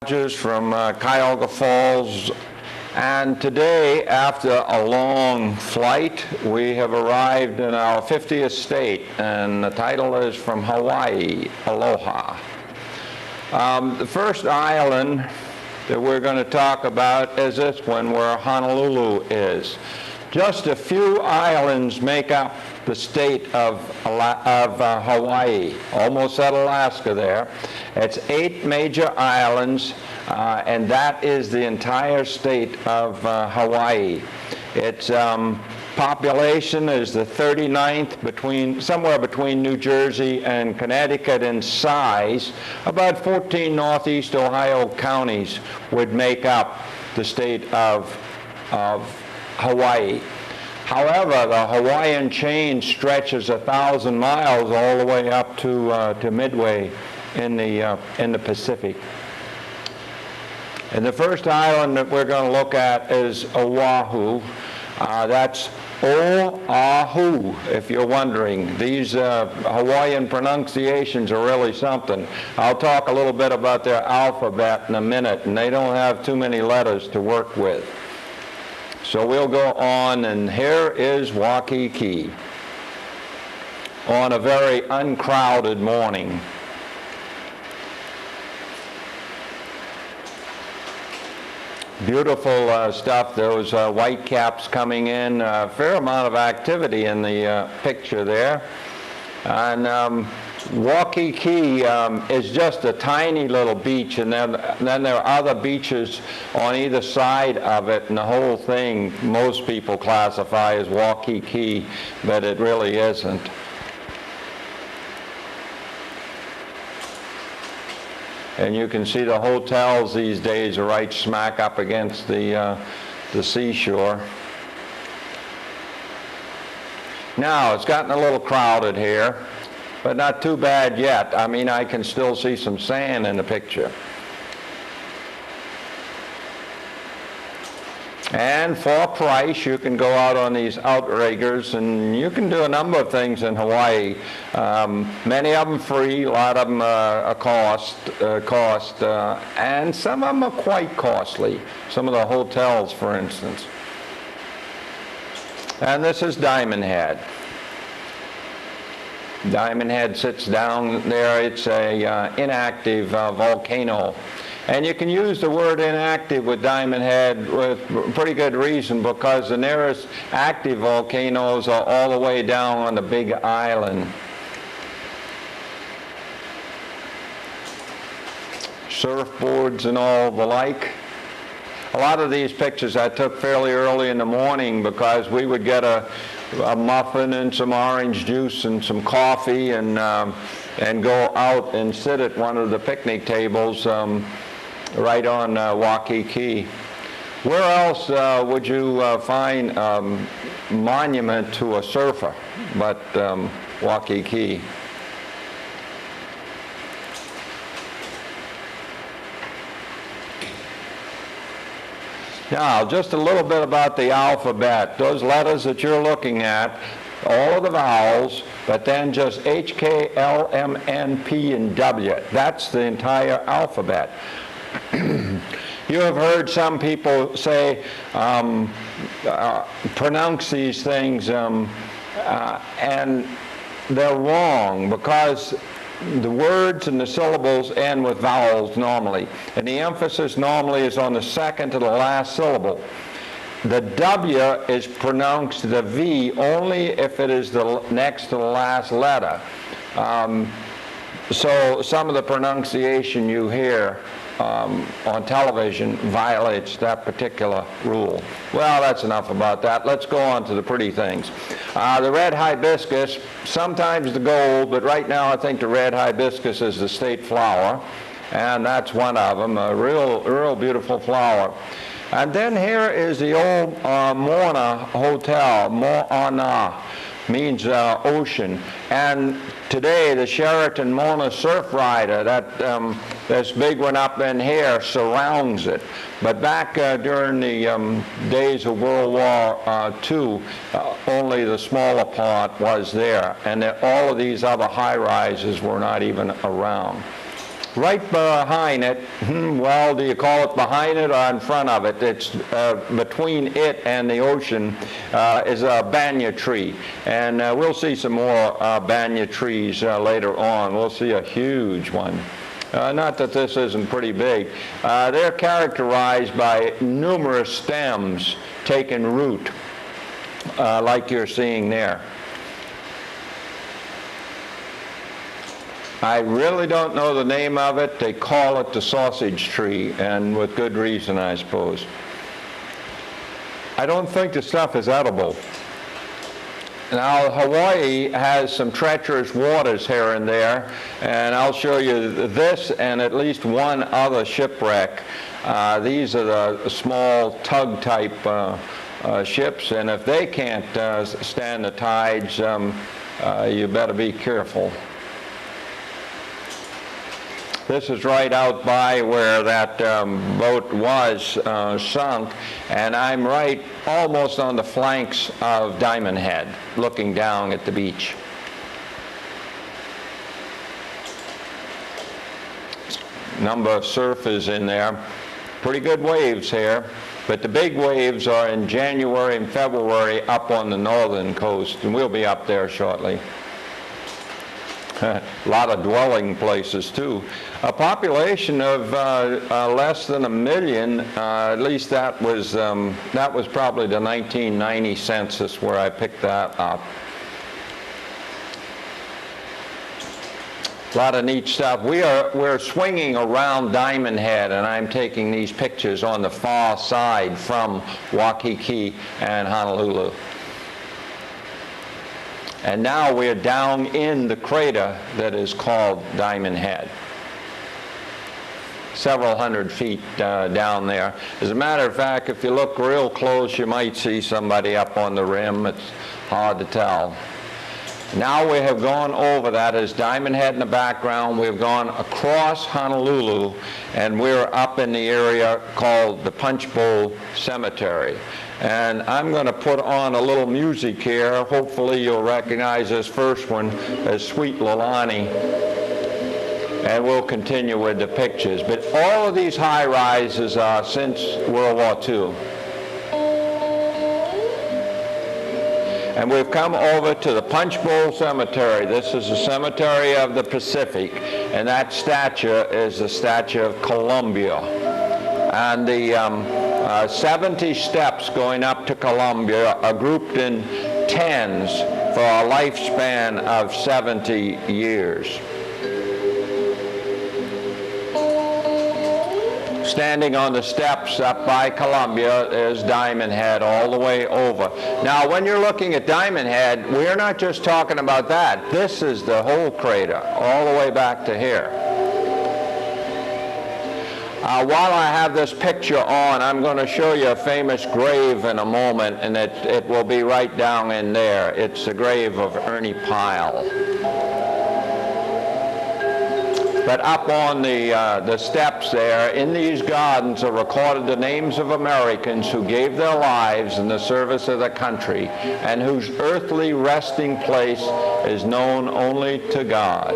Rodgers from Cuyahoga Falls, and today, after a long flight, we have arrived in our 50th state, and the title is From Hawaii, Aloha. The first island that we're going to talk about is this one, where Honolulu is. Just a few islands make up the state of Hawaii, almost at Alaska there. It's 8 major islands, and that is the entire state of Hawaii. Its population is the 39th, somewhere between New Jersey and Connecticut in size. About 14 Northeast Ohio counties would make up the state of Hawaii. However, the Hawaiian chain stretches 1,000 miles all the way up to Midway in the Pacific. And the first island that we're going to look at is Oahu. That's Oahu, if you're wondering. These Hawaiian pronunciations are really something. I'll talk a little bit about their alphabet in a minute, and they don't have too many letters to work with. So we'll go on, and here is Waikiki on a very uncrowded morning. Beautiful stuff. Those white caps coming in. A fair amount of activity in the picture there. And Waikiki is just a tiny little beach, and then there are other beaches on either side of it, and the whole thing most people classify as Waikiki, but it really isn't. And you can see the hotels these days are right smack up against the seashore. Now, it's gotten a little crowded here, but not too bad yet. I mean, I can still see some sand in the picture. And for a price, you can go out on these outriggers, and you can do a number of things in Hawaii. Many of them free, a lot of them cost, and some of them are quite costly. Some of the hotels, for instance. And this is Diamond Head. Diamond Head sits down there. It's a inactive volcano. And you can use the word inactive with Diamond Head with pretty good reason, because the nearest active volcanoes are all the way down on the Big Island. Surfboards and all the like. A lot of these pictures I took fairly early in the morning, because we would get a muffin and some orange juice and some coffee and go out and sit at one of the picnic tables right on Waikiki. Where else would you find a monument to a surfer but Waikiki? Now, just a little bit about the alphabet. Those letters that you're looking at, all of the vowels, but then just H, K, L, M, N, P, and W. That's the entire alphabet. You have heard some people say, pronounce these things, and they're wrong, because the words and the syllables end with vowels normally, and the emphasis normally is on the second to the last syllable. The W is pronounced the V only if it is the next to the last letter. So some of the pronunciation you hear on television violates that particular rule. Well, that's enough about that. Let's go on to the pretty things. The red hibiscus, sometimes the gold, but right now I think the red hibiscus is the state flower, and that's one of them, a real beautiful flower. And then here is the old Moana Hotel. Moana means ocean. And today the Sheraton Mona Surf Rider, this big one up in here, surrounds it. But back during the days of World War II, only the smaller part was there. And all of these other high-rises were not even around. Right behind it, well, do you call it behind it or in front of it? It's between it and the ocean is a banya tree. And we'll see some more banya trees later on. We'll see a huge one. Not that this isn't pretty big. They're characterized by numerous stems taking root, like you're seeing there. I really don't know the name of it. They call it the sausage tree, and with good reason, I suppose. I don't think the stuff is edible. Now, Hawaii has some treacherous waters here and there, and I'll show you this and at least one other shipwreck. These are the small tug-type ships, and if they can't stand the tides, you better be careful. This is right out by where that boat was sunk, and I'm right almost on the flanks of Diamond Head, looking down at the beach. Number of surfers in there. Pretty good waves here, but the big waves are in January and February up on the northern coast, and we'll be up there shortly. A lot of dwelling places too. A population of less than 1 million. At least that was probably the 1990 census where I picked that up. A lot of neat stuff. We're swinging around Diamond Head, and I'm taking these pictures on the far side from Waikiki and Honolulu. And now we're down in the crater that is called Diamond Head. Several hundred feet down there. As a matter of fact, if you look real close, you might see somebody up on the rim. It's hard to tell. Now we have gone over that as Diamond Head in the background. We've gone across Honolulu, and we're up in the area called the Punch Bowl Cemetery. And I'm going to put on a little music here. Hopefully you'll recognize this first one as Sweet Lilani. And we'll continue with the pictures. But all of these high-rises are since World War II. And we've come over to the Punch Bowl Cemetery. This is the Cemetery of the Pacific. And that statue is the Statue of Columbia. And the 70 steps going up to Columbia are grouped in tens for a lifespan of 70 years. Standing on the steps up by Columbia is Diamond Head all the way over. Now, when you're looking at Diamond Head, we're not just talking about that. This is the whole crater, all the way back to here. While I have this picture on, I'm going to show you a famous grave in a moment, and it will be right down in there. It's the grave of Ernie Pyle. But up on the steps there, in these gardens are recorded the names of Americans who gave their lives in the service of the country and whose earthly resting place is known only to God.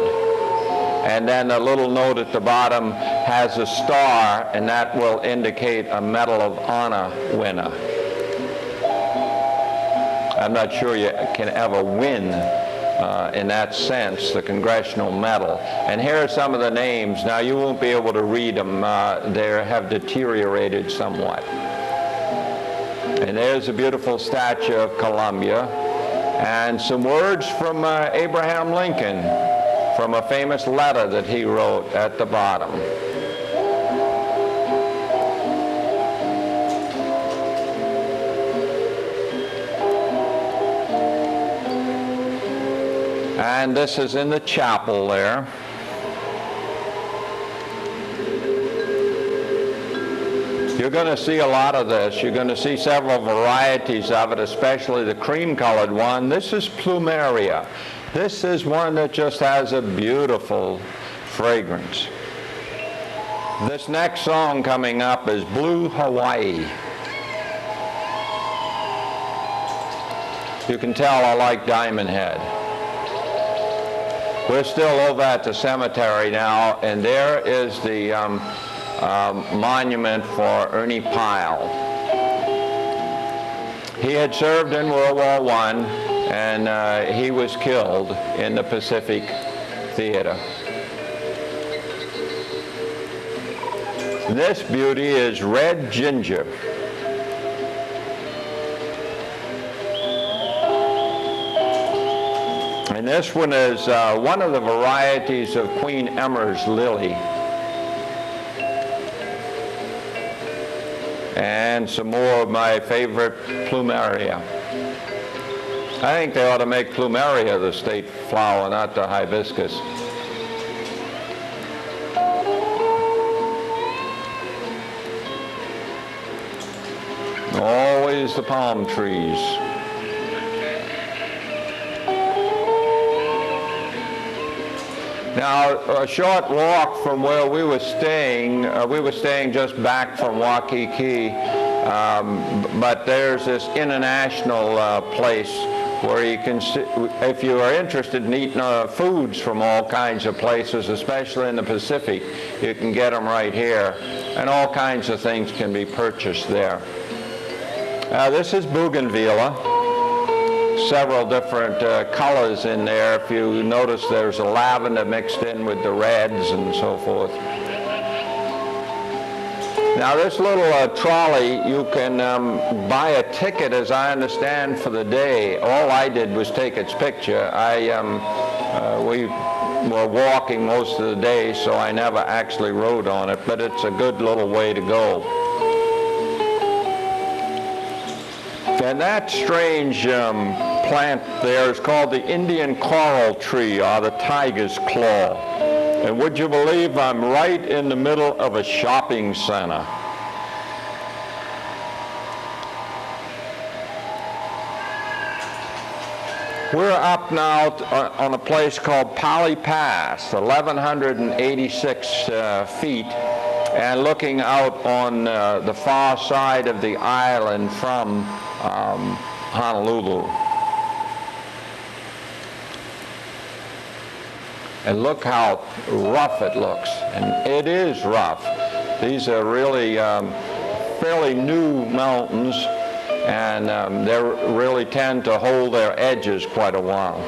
And then a little note at the bottom has a star, and that will indicate a Medal of Honor winner. I'm not sure you can ever win in that sense, the Congressional Medal. And here are some of the names. Now, you won't be able to read them. They have deteriorated somewhat. And there's a beautiful statue of Columbia. And some words from Abraham Lincoln, from a famous letter that he wrote at the bottom. And this is in the chapel there. You're going to see a lot of this. You're going to see several varieties of it, especially the cream-colored one. This is plumeria. This is one that just has a beautiful fragrance. This next song coming up is Blue Hawaii. You can tell I like Diamond Head. We're still over at the cemetery now, and there is the monument for Ernie Pyle. He had served in World War I, and he was killed in the Pacific Theater. This beauty is red ginger. And this one is one of the varieties of Queen Emmer's lily. And some more of my favorite plumeria. I think they ought to make plumeria the state flower, not the hibiscus. Always the palm trees. Now, a short walk from where we were staying just back from Waikiki, but there's this international place where you can, if you are interested in eating foods from all kinds of places, especially in the Pacific, you can get them right here, and all kinds of things can be purchased there. This is bougainvillea. Several different colors in there. If you notice, there's a lavender mixed in with the reds and so forth. Now this little trolley, you can buy a ticket, as I understand, for the day. All I did was take its picture. We were walking most of the day, so I never actually rode on it, but it's a good little way to go. And that strange plant there is called the Indian coral tree, or the tiger's claw. And would you believe I'm right in the middle of a shopping center? We're up now on a place called Polly Pass, 1,186 feet, and looking out on the far side of the island from Honolulu. And look how rough it looks, and it is rough. These are really fairly new mountains, and they really tend to hold their edges quite a while.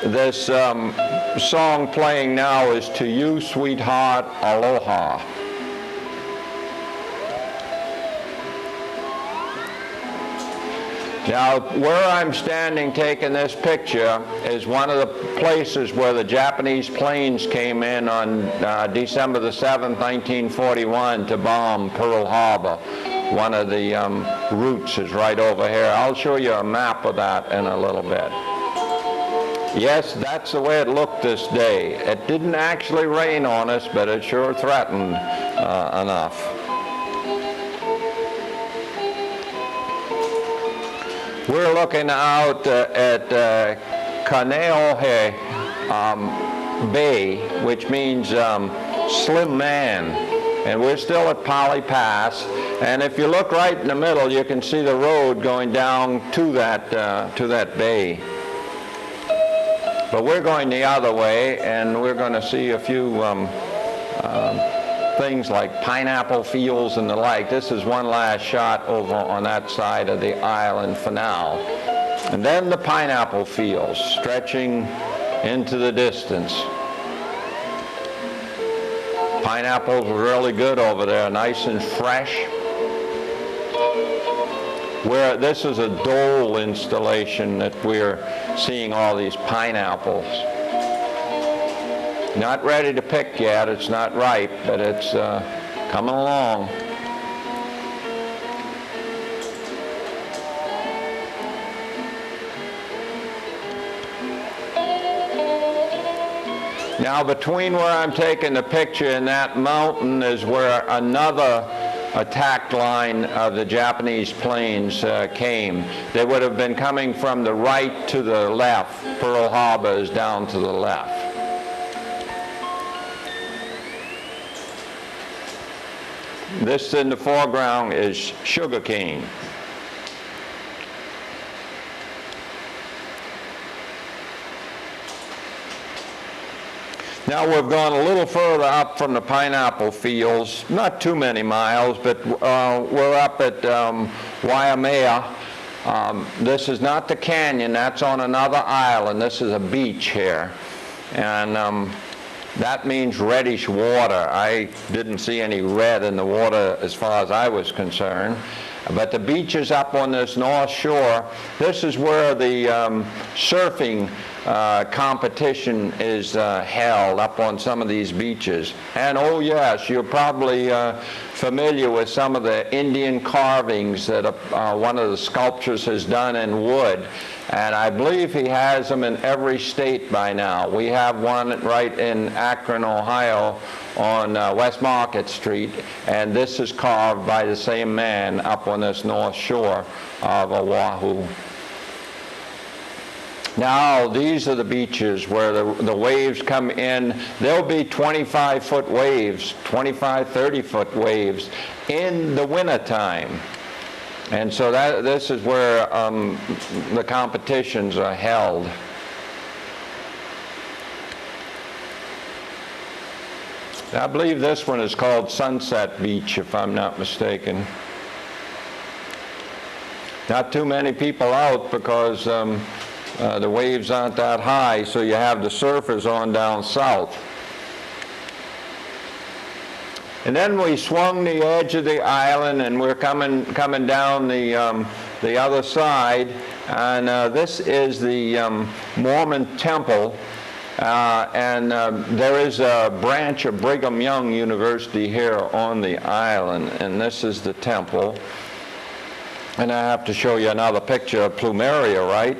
This song playing now is To You, Sweetheart, Aloha. Now, where I'm standing taking this picture is one of the places where the Japanese planes came in on December the 7th, 1941 to bomb Pearl Harbor. One of the routes is right over here. I'll show you a map of that in a little bit. Yes, that's the way it looked this day. It didn't actually rain on us, but it sure threatened enough. We're looking out at Kaneohe Bay, which means slim man, and we're still at Polly Pass. And if you look right in the middle, you can see the road going down to that bay. But we're going the other way, and we're going to see a few things like pineapple fields and the like. This is one last shot over on that side of the island for now. And then the pineapple fields stretching into the distance. Pineapples are really good over there, nice and fresh. This is a dole installation that we're seeing all these pineapples. Not ready to pick yet, it's not ripe, but it's coming along. Now between where I'm taking the picture and that mountain is where another attack line of the Japanese planes came. They would have been coming from the right to the left. Pearl Harbor is down to the left. This in the foreground is sugarcane. Now we've gone a little further up from the pineapple fields, not too many miles, but we're up at Waimea. This is not the canyon, that's on another island. This is a beach here. And that means reddish water. I didn't see any red in the water as far as I was concerned. But the beaches up on this north shore, this is where the surfing competition is held up on some of these beaches. And oh yes, you're probably familiar with some of the Indian carvings that one of the sculptors has done in wood. And I believe he has them in every state by now. We have one right in Akron, Ohio on West Market Street, and this is carved by the same man up on this north shore of Oahu. Now, these are the beaches where the waves come in. There'll be 25-foot waves, 25, 30-foot waves in the wintertime. And so this is where the competitions are held. I believe this one is called Sunset Beach, if I'm not mistaken. Not too many people out because the waves aren't that high, so you have the surfers on down south. And then we swung the edge of the island, and we're coming down the other side, and this is the Mormon Temple, and there is a branch of Brigham Young University here on the island, and this is the temple. And I have to show you another picture of Plumeria, right?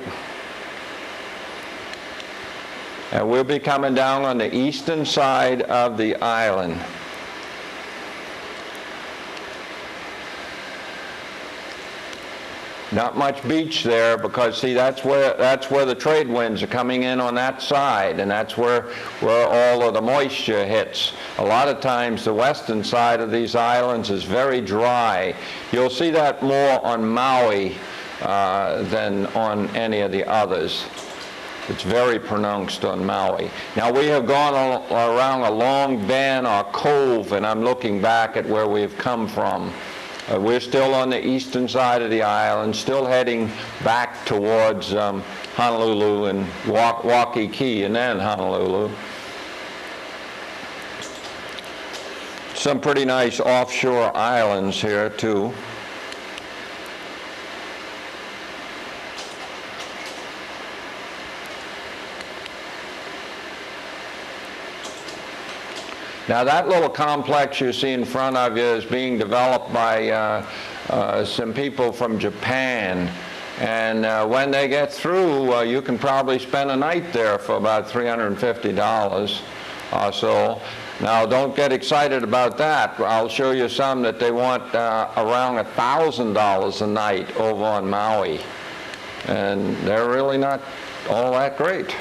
And we'll be coming down on the eastern side of the island. Not much beach there because, see, that's where the trade winds are coming in on that side, and that's where all of the moisture hits. A lot of times the western side of these islands is very dry. You'll see that more on Maui than on any of the others. It's very pronounced on Maui. Now we have gone around a long bend or cove, and I'm looking back at where we've come from. We're still on the eastern side of the island, still heading back towards Honolulu and Waikiki and then Honolulu. Some pretty nice offshore islands here too. Now that little complex you see in front of you is being developed by some people from Japan. And when they get through, you can probably spend a night there for about $350 or so. Now don't get excited about that. I'll show you some that they want around $1,000 a night over on Maui. And they're really not all that great.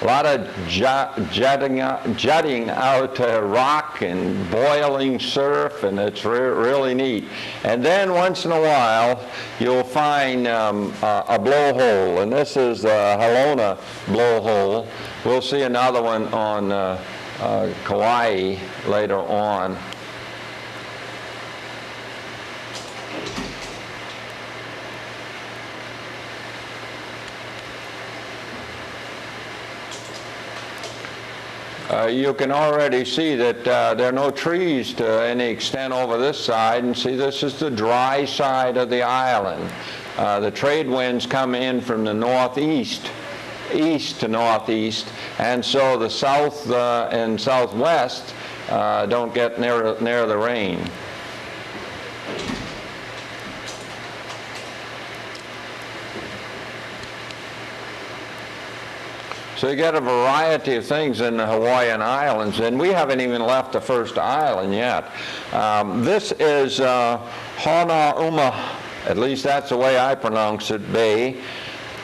A lot of jutting out rock and boiling surf, and it's really neat. And then once in a while, you'll find a blowhole, and this is the Aloha blowhole. We'll see another one on Kauai later on. You can already see that there are no trees to any extent over this side, and see this is the dry side of the island. The trade winds come in from the northeast, east to northeast, and so the south and southwest don't get near the rain. So you get a variety of things in the Hawaiian Islands, and we haven't even left the first island yet. This is Honauma, at least that's the way I pronounce it, Bay.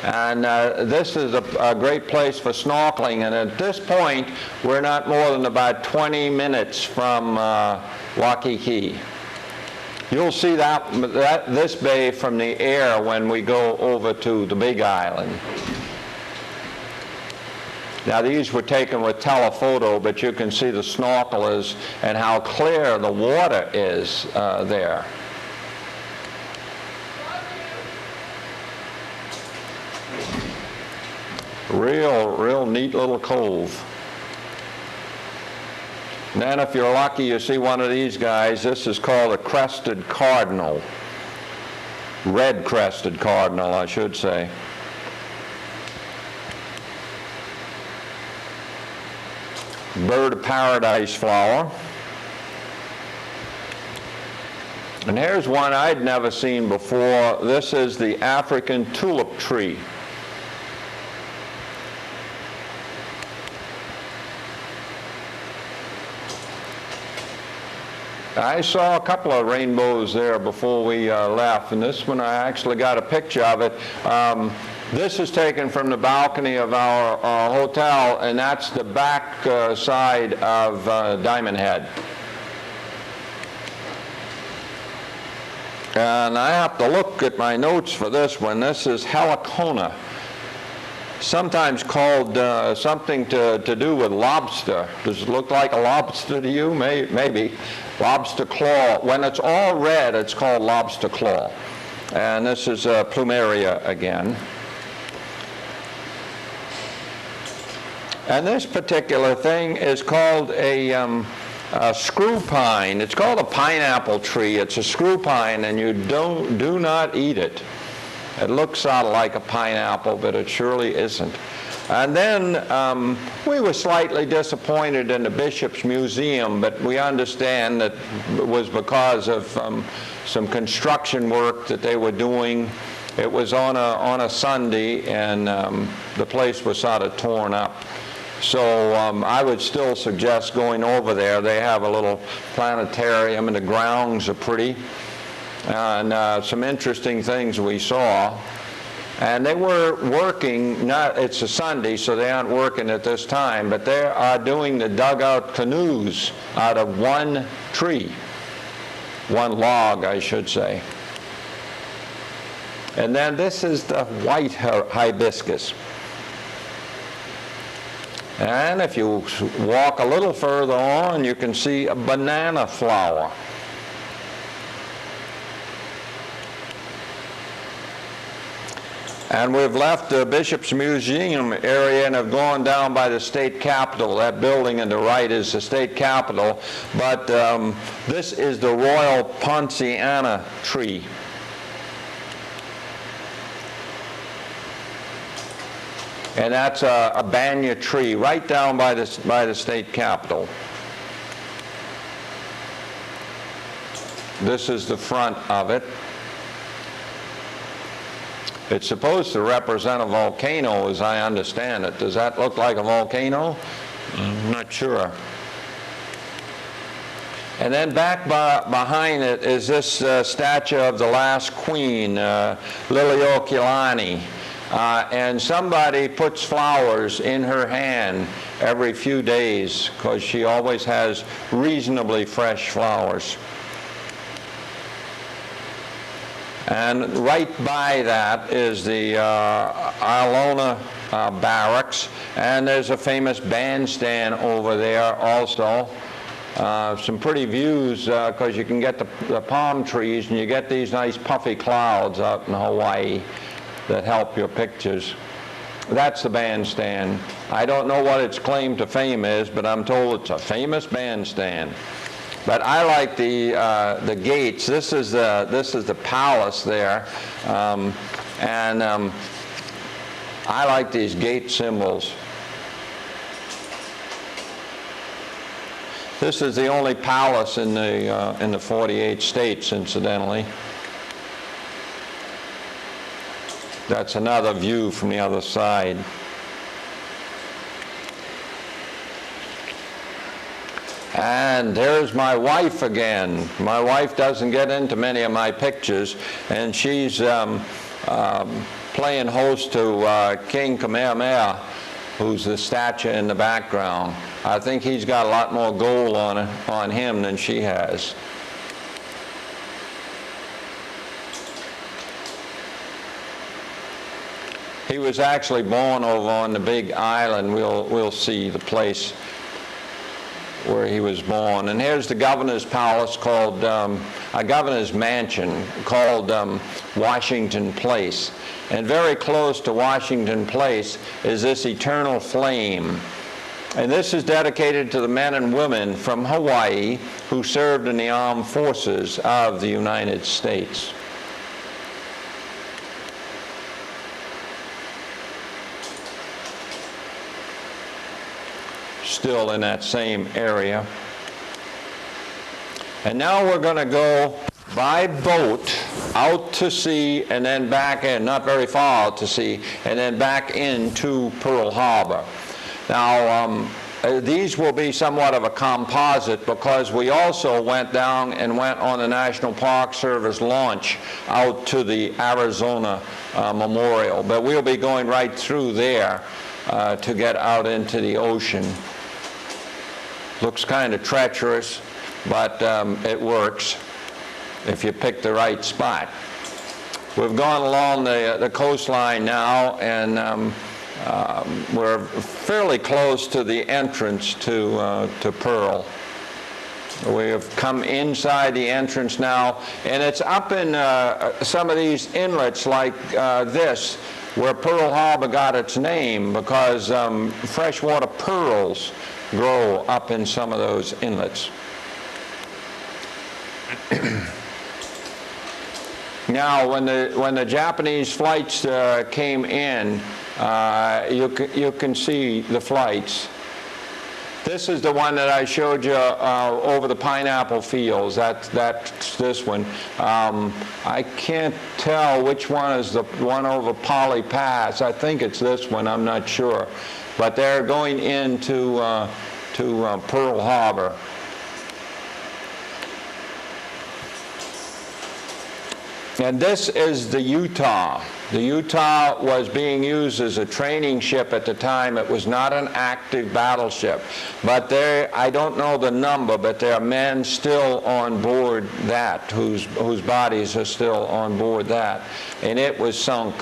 And this is a great place for snorkeling, and at this point we're not more than about 20 minutes from Waikiki. You'll see this bay from the air when we go over to the Big Island. Now these were taken with telephoto, but you can see the snorkelers and how clear the water is there. Real neat little cove. And then if you're lucky, you see one of these guys. This is called a crested cardinal. Red crested cardinal, I should say. Bird of paradise flower. And here's one I'd never seen before. This is the African tulip tree. I saw a couple of rainbows there before we left, and this one I actually got a picture of it. This is taken from the balcony of our hotel, and that's the back side of Diamond Head. And I have to look at my notes for this one. This is helicona, sometimes called something to do with lobster. Does it look like a lobster to you? Maybe. Lobster claw. When it's all red, it's called lobster claw. And this is plumeria again. And this particular thing is called a screw pine. It's called a pineapple tree. It's a screw pine, and you do not eat it. It looks sort of like a pineapple, but it surely isn't. And then we were slightly disappointed in the Bishop's Museum, but we understand that it was because of some construction work that they were doing. It was on a Sunday, and the place was sort of torn up. So I would still suggest going over there. They have a little planetarium, and the grounds are pretty. And some interesting things we saw. And they were working, it's a Sunday, so they aren't working at this time, but they are doing the dugout canoes out of one tree, one log, I should say. And then this is the white hibiscus. And if you walk a little further on, you can see a banana flower. And we've left the Bishop's Museum area and have gone down by the state capitol. That building on the right is the state capitol. But this is the Royal Poinciana tree. And that's a banya tree right down by the state capitol. This is the front of it. It's supposed to represent a volcano, as I understand it. Does that look like a volcano? I'm not sure. And then back behind it is this statue of the last queen, Liliuokalani. And somebody puts flowers in her hand every few days because she always has reasonably fresh flowers. And right by that is the Aloha barracks, and there's a famous bandstand over there also. Some pretty views because you can get the palm trees, and you get these nice puffy clouds out in Hawaii that help your pictures. That's the bandstand. I don't know what its claim to fame is, but I'm told it's a famous bandstand. But I like the gates. This is the palace there, and I like these gate symbols. This is the only palace in the 48 states, incidentally. That's another view from the other side. And there's my wife again. My wife doesn't get into many of my pictures, and she's playing host to King Kamehameha, who's the statue in the background. I think he's got a lot more gold on him than she has. He was actually born over on the Big Island. We'll see the place where he was born. And here's the governor's palace called, a governor's mansion called Washington Place. And very close to Washington Place is this eternal flame. And this is dedicated to the men and women from Hawaii who served in the armed forces of the United States. Still in that same area. And now we're going to go by boat out to sea and then back in, not very far out to sea, and then back into Pearl Harbor. Now, these will be somewhat of a composite because we also went down and went on the National Park Service launch out to the Arizona Memorial. But we'll be going right through there to get out into the ocean. Looks kind of treacherous, but it works if you pick the right spot. We've gone along the coastline now, and we're fairly close to the entrance to Pearl. We have come inside the entrance now, and it's up in some of these inlets like this, where Pearl Harbor got its name, because freshwater pearls grow up in some of those inlets. Now, when the Japanese flights came in, you can see the flights. This is the one that I showed you over the pineapple fields. That's this one. I can't tell which one is the one over Polly Pass. I think it's this one. I'm not sure. But they're going into to Pearl Harbor. And this is the Utah. The Utah was being used as a training ship at the time. It was not an active battleship. But there, I don't know the number, but there are men still on board that, whose bodies are still on board that. And it was sunk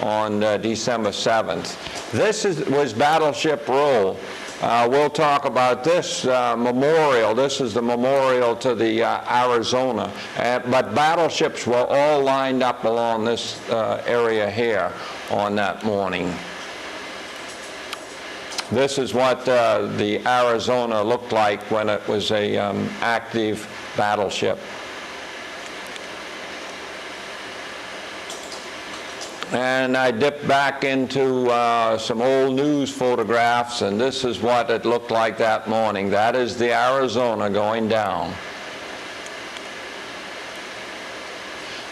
on December 7th. This was Battleship Row. We'll talk about this memorial. This is the memorial to the Arizona. But battleships were all lined up along this area here on that morning. This is what the Arizona looked like when it was a active battleship. And I dipped back into some old news photographs, and this is what it looked like that morning. That is the Arizona going down.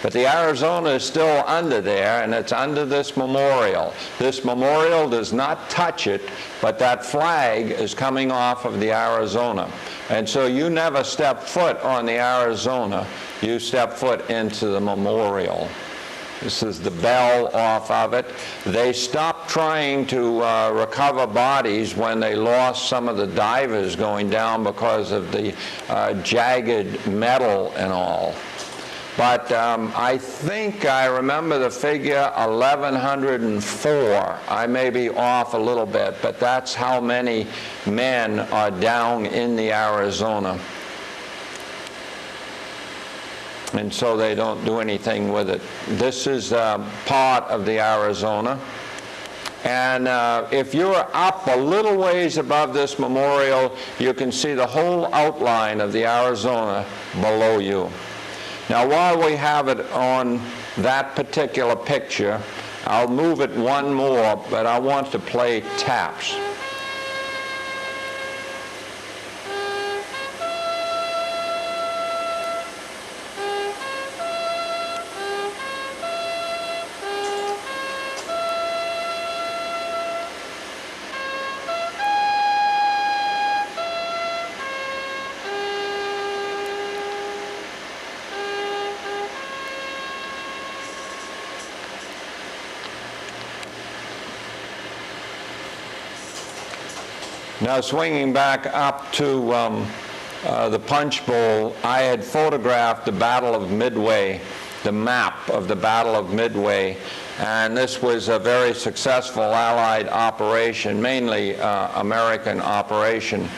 But the Arizona is still under there, and it's under this memorial. This memorial does not touch it, but that flag is coming off of the Arizona. And so you never step foot on the Arizona. You step foot into the memorial. This is the bell off of it. They stopped trying to recover bodies when they lost some of the divers going down because of the jagged metal and all. But I think I remember the figure 1,104. I may be off a little bit, but that's how many men are down in the Arizona. And so they don't do anything with it. This is part of the Arizona. And if you're up a little ways above this memorial, you can see the whole outline of the Arizona below you. Now, while we have it on that particular picture, I'll move it one more, but I want to play taps. Now, swinging back up to the Punch Bowl, I had photographed the Battle of Midway, the map of the Battle of Midway. And this was a very successful Allied operation, mainly American operation.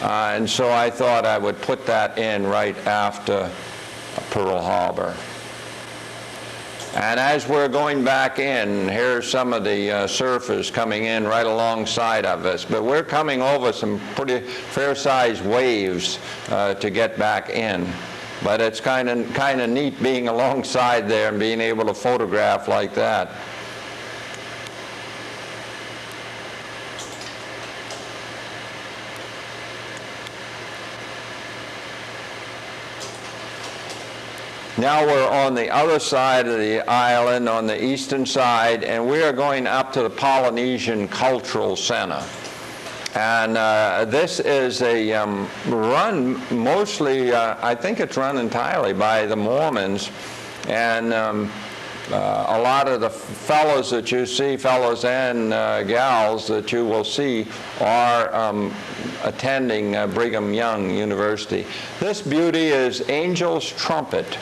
And so I thought I would put that in right after Pearl Harbor. And as we're going back in, here's some of the surfers coming in right alongside of us. But we're coming over some pretty fair-sized waves to get back in. But it's kind of neat being alongside there and being able to photograph like that. Now we're on the other side of the island, on the eastern side, and we are going up to the Polynesian Cultural Center. And this is a run mostly, I think it's run entirely by the Mormons. And a lot of the fellows that you see, fellows and gals that you will see, are attending Brigham Young University. This beauty is Angel's Trumpet.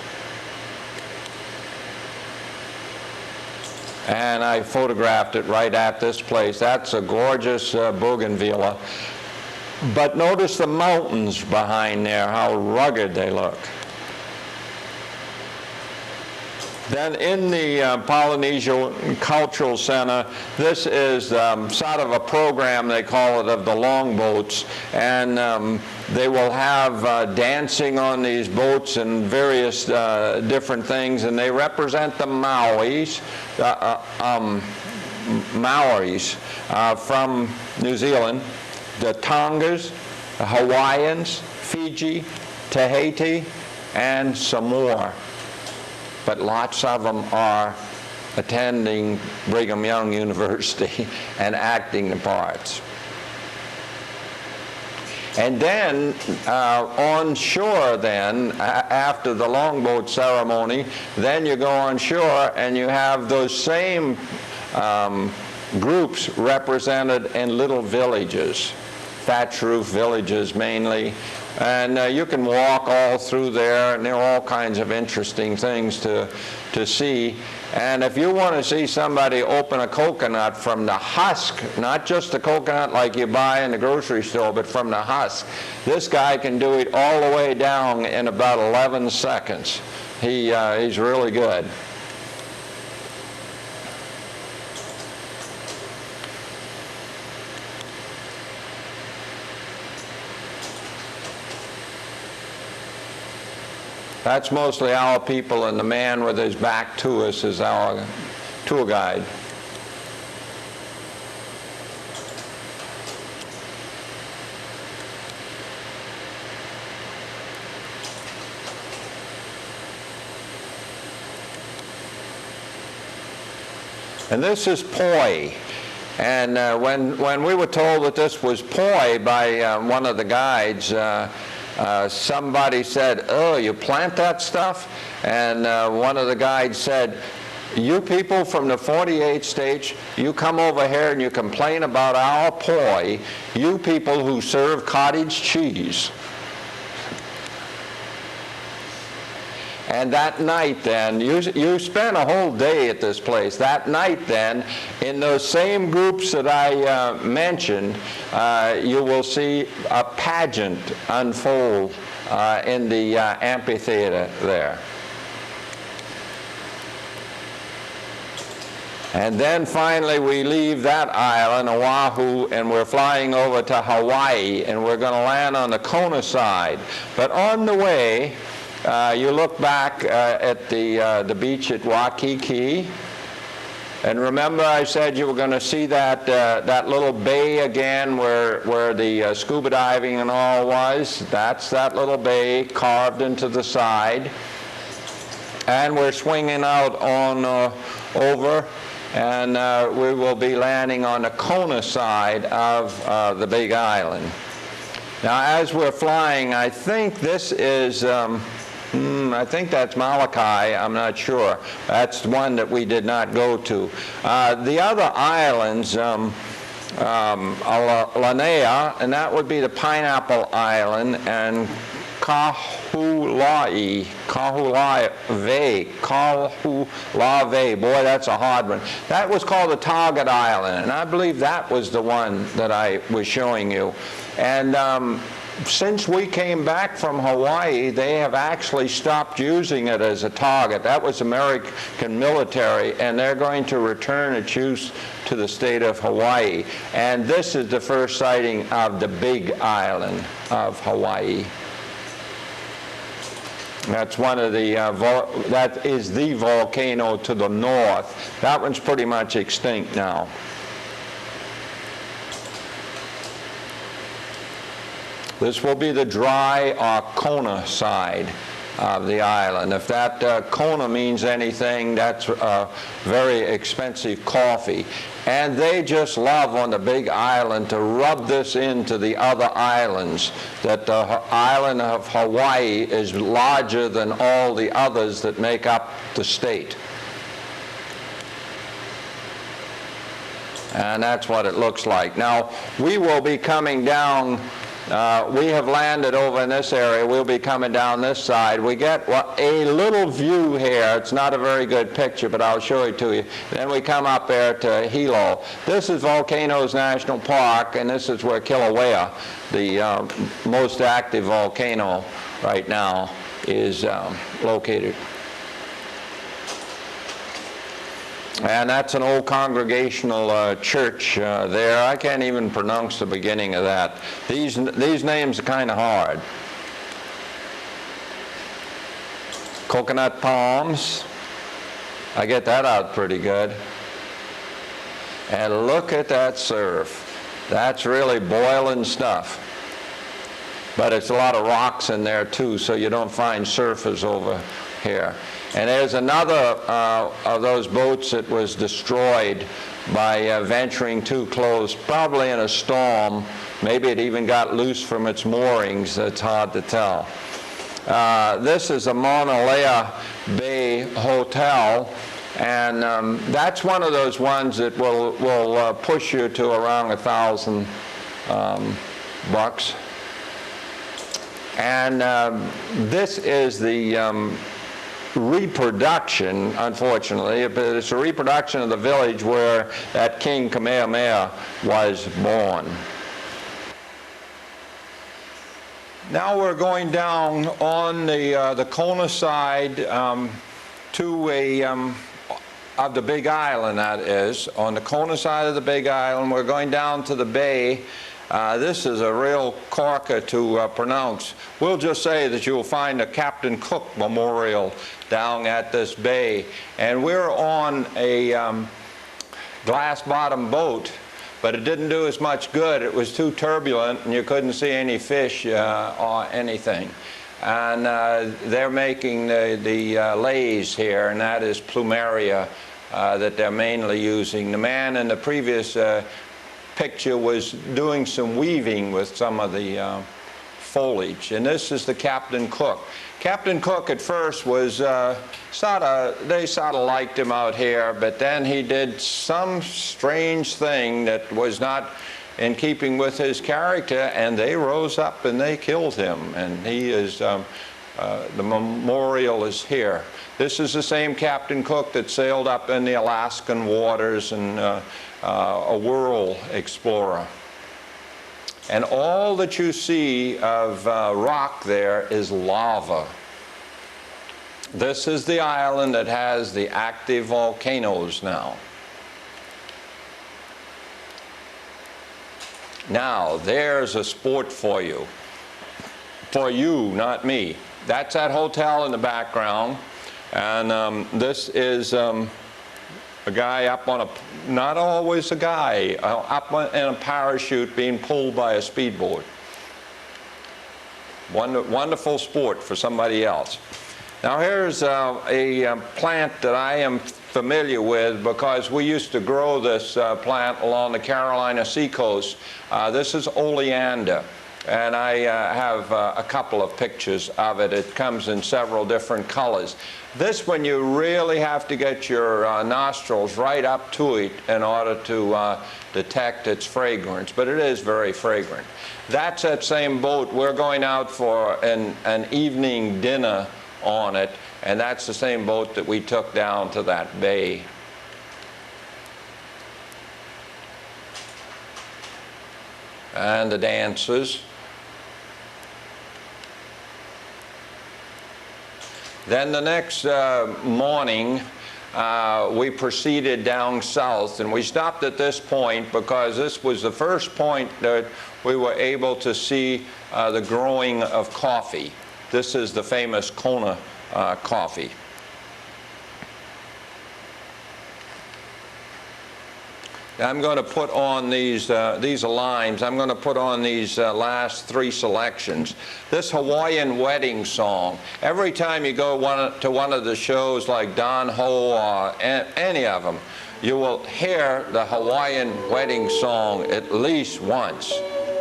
And I photographed it right at this place. That's a gorgeous bougainvillea. But notice the mountains behind there, how rugged they look. Then in the Polynesian Cultural Center, this is sort of a program, they call it, of the longboats. And they will have dancing on these boats and various different things. And they represent the Maoris from New Zealand, the Tongas, the Hawaiians, Fiji, Tahiti, and Samoa. But lots of them are attending Brigham Young University and acting the parts. And then on shore then, after the longboat ceremony, then you go on shore and you have those same groups represented in little villages, thatch roof villages mainly. And you can walk all through there, and there are all kinds of interesting things to see. And if you want to see somebody open a coconut from the husk, not just the coconut like you buy in the grocery store, but from the husk, this guy can do it all the way down in about 11 seconds. He's really good. That's mostly our people, and the man with his back to us is our tour guide. And this is poi. And when we were told that this was poi by one of the guides, somebody said, "Oh, you plant that stuff?" And one of the guides said, "You people from the 48 states, you come over here and you complain about our poi, you people who serve cottage cheese." And that night then, you spent a whole day at this place. That night then, in those same groups that I mentioned, you will see a pageant unfold in the amphitheater there. And then finally we leave that island, Oahu, and we're flying over to Hawaii, and we're going to land on the Kona side. But on the way, you look back at the beach at Waikiki, and remember I said you were going to see that little bay again where the scuba diving and all was. That's that little bay carved into the side. And we're swinging out on over, and we will be landing on the Kona side of the Big Island. Now as we're flying, I think this is I think that's Malachi, I'm not sure. That's one that we did not go to. The other islands, Lanea, and that would be the Pineapple Island, and Kahului. Boy, that's a hard one. That was called the Target Island, and I believe that was the one that I was showing you. And since we came back from Hawaii, they have actually stopped using it as a target. That was American military, and they're going to return its use to the state of Hawaii. And this is the first sighting of the Big Island of Hawaii. That's one of the, that is the volcano to the north. That one's pretty much extinct now. This will be the dry or Kona side of the island. If that Kona means anything, that's very expensive coffee. And they just love on the Big Island to rub this into the other islands, that the island of Hawaii is larger than all the others that make up the state. And that's what it looks like. Now, we will be coming down. We have landed over in this area. We'll be coming down this side. We get a little view here. It's not a very good picture, but I'll show it to you. Then we come up there to Hilo. This is Volcanoes National Park, and this is where Kilauea, the most active volcano right now, is located. And that's an old congregational church there. I can't even pronounce the beginning of that. These names are kind of hard. Coconut palms. I get that out pretty good. And look at that surf. That's really boiling stuff. But it's a lot of rocks in there too, so you don't find surfers over here. And there's another of those boats that was destroyed by venturing too close, probably in a storm. Maybe it even got loose from its moorings. It's hard to tell. This is a Mauna Lea Bay hotel, and that's one of those ones that will push you to around $1,000 bucks. And this is the reproduction, unfortunately, but it's a reproduction of the village where that King Kamehameha was born. Now we're going down on the Kona side to of the Big Island, that is. On the Kona side of the Big Island, we're going down to the bay. This is a real corker to pronounce. We'll just say that you'll find a Captain Cook Memorial down at this bay. And we're on a glass-bottom boat, but it didn't do as much good. It was too turbulent, and you couldn't see any fish or anything. And they're making the leis here, and that is plumeria that they're mainly using. The man in the previous picture was doing some weaving with some of the foliage, and this is the Captain Cook. Captain Cook at first was they sort of liked him out here, but then he did some strange thing that was not in keeping with his character, and they rose up and they killed him, and he is the memorial is here. This is the same Captain Cook that sailed up in the Alaskan waters and a world explorer. And all that you see of rock there is lava. This is the island that has the active volcanoes now. Now, there's a sport for you. For you, not me. That's that hotel in the background. And this is a guy up on a, not always a guy, up in a parachute being pulled by a speedboat. Wonderful sport for somebody else. Now here's a plant that I am familiar with because we used to grow this plant along the Carolina seacoast. This is oleander. And I have a couple of pictures of it. It comes in several different colors. This one you really have to get your nostrils right up to it in order to detect its fragrance, but it is very fragrant. That's that same boat. We're going out for an evening dinner on it, and that's the same boat that we took down to that bay. And the dancers. Then the next morning, we proceeded down south, and we stopped at this point because this was the first point that we were able to see the growing of coffee. This is the famous Kona coffee. I'm going to put on these are lines. I'm going to put on these last three selections. This Hawaiian wedding song. Every time you go to one of the shows like Don Ho or any of them, you will hear the Hawaiian wedding song at least once,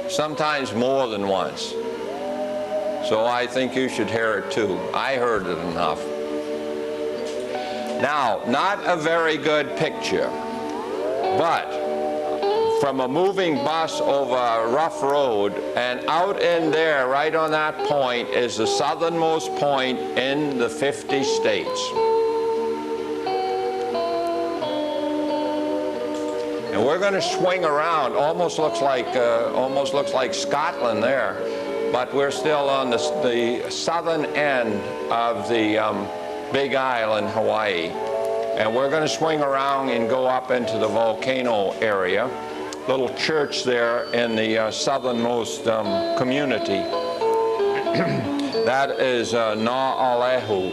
sometimes more than once. So I think you should hear it too. I heard it enough. Now, not a very good picture. But from a moving bus over a rough road, and out in there, right on that point, is the southernmost point in the 50 states. And we're going to swing around. Almost looks like Scotland there, but we're still on the southern end of the Big Island, Hawaii. And we're going to swing around and go up into the volcano area. Little church there in the southernmost community. That is Aloha.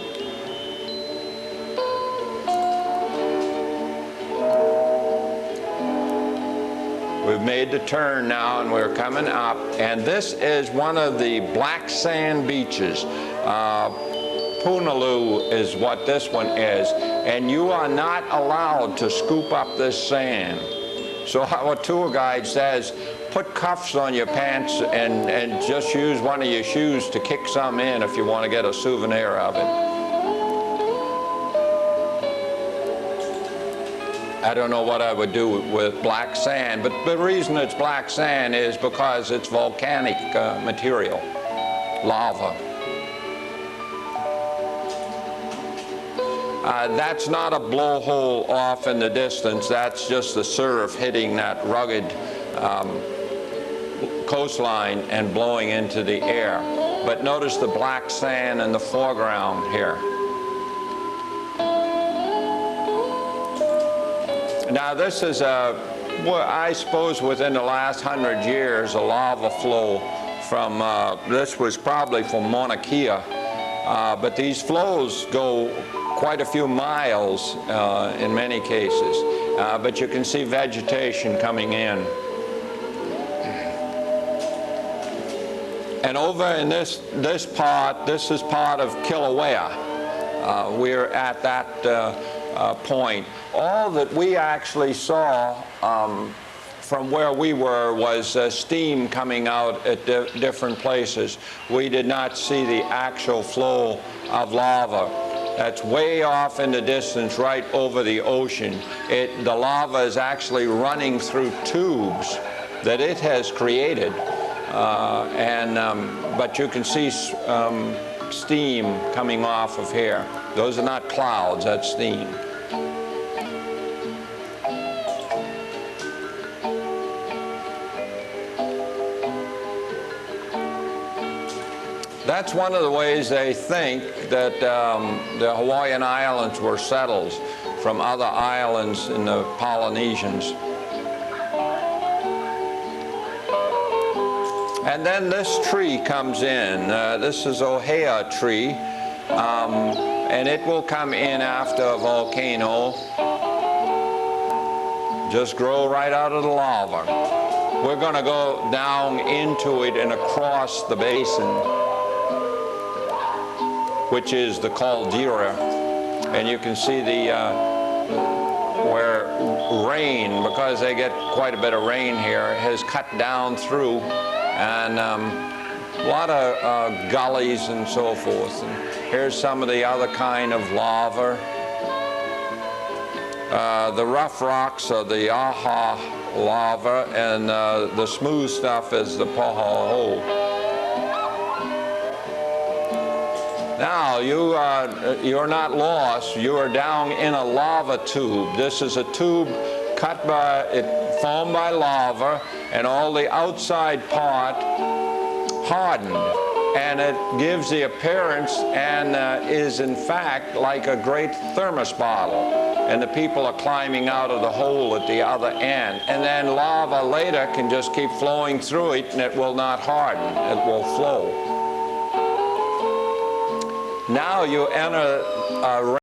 We've made the turn now and we're coming up. And this is one of the black sand beaches. Punaluu is what this one is, and you are not allowed to scoop up this sand. So our tour guide says, put cuffs on your pants and just use one of your shoes to kick some in if you want to get a souvenir of it. I don't know what I would do with black sand, but the reason it's black sand is because it's volcanic material, lava. That's not a blowhole off in the distance. That's just the surf hitting that rugged coastline and blowing into the air. But notice the black sand in the foreground here. Now this is well, I suppose within the last 100 years, a lava flow from, this was probably from Mauna Kea, but these flows go quite a few miles in many cases, but you can see vegetation coming in. And over in this part, this is part of Kilauea. We're at that point. All that we actually saw from where we were was steam coming out at different places. We did not see the actual flow of lava. That's way off in the distance, right over the ocean. The lava is actually running through tubes that it has created, but you can see steam coming off of here. Those are not clouds, that's steam. That's one of the ways they think that the Hawaiian Islands were settled from other islands in the Polynesians. And then this tree comes in. This is Ohia tree, and it will come in after a volcano. Just grow right out of the lava. We're going to go down into it and across the basin, which is the caldera, and you can see where rain, because they get quite a bit of rain here, has cut down through and a lot of gullies and so forth. And here's some of the other kind of lava. The rough rocks are the Aloha lava, and the smooth stuff is the Pohoho. Now, you're not lost. You are down in a lava tube. This is a tube formed by lava, and all the outside part hardened. And it gives the appearance and is in fact like a great thermos bottle. And the people are climbing out of the hole at the other end. And then lava later can just keep flowing through it, and it will not harden. It will flow. Now you enter a